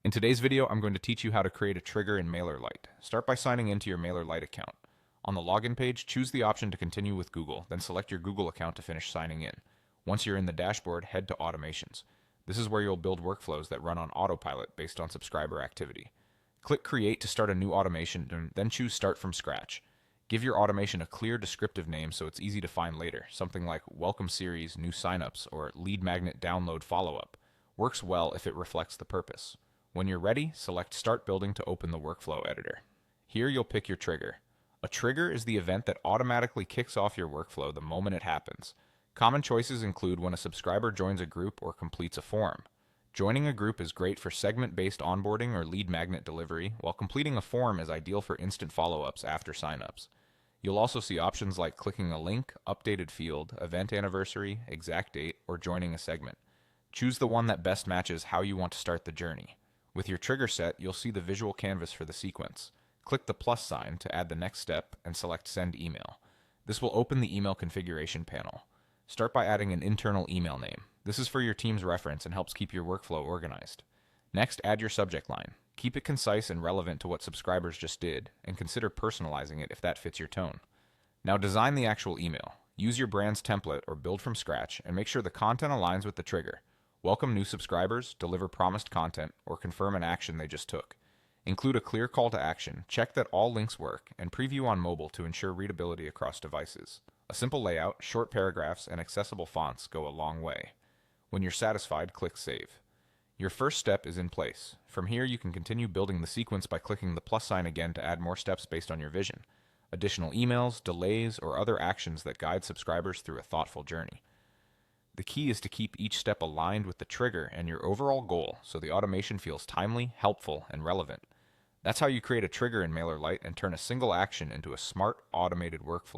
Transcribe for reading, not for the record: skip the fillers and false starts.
In today's video, I'm going to teach you how to create a trigger in Mailerlite. Start by signing into your Mailerlite account. On the login page, choose the option to continue with Google, then select your Google account to finish signing in. Once you're in the dashboard, head to Automations. This is where you'll build workflows that run on autopilot based on subscriber activity. Click Create to start a new automation, then choose Start from Scratch. Give your automation a clear descriptive name so it's easy to find later, something like Welcome Series, New Signups, or Lead Magnet Download Follow-up. Works well if it reflects the purpose. When you're ready, select Start Building to open the workflow editor. Here you'll pick your trigger. A trigger is the event that automatically kicks off your workflow the moment it happens. Common choices include when a subscriber joins a group or completes a form. Joining a group is great for segment-based onboarding or lead magnet delivery, while completing a form is ideal for instant follow-ups after signups. You'll also see options like clicking a link, updated field, event anniversary, exact date, or joining a segment. Choose the one that best matches how you want to start the journey. With your trigger set, you'll see the visual canvas for the sequence. Click the plus sign to add the next step and select Send Email. This will open the email configuration panel. Start by adding an internal email name. This is for your team's reference and helps keep your workflow organized. Next, add your subject line. Keep it concise and relevant to what subscribers just did, and consider personalizing it if that fits your tone. Now design the actual email. Use your brand's template or build from scratch, and make sure the content aligns with the trigger. Welcome new subscribers, deliver promised content, or confirm an action they just took. Include a clear call to action, check that all links work, and preview on mobile to ensure readability across devices. A simple layout, short paragraphs, and accessible fonts go a long way. When you're satisfied, click Save. Your first step is in place. From here, you can continue building the sequence by clicking the plus sign again to add more steps based on your vision. Additional emails, delays, or other actions that guide subscribers through a thoughtful journey. The key is to keep each step aligned with the trigger and your overall goal so the automation feels timely, helpful, and relevant. That's how you create a trigger in Mailerlite and turn a single action into a smart, automated workflow.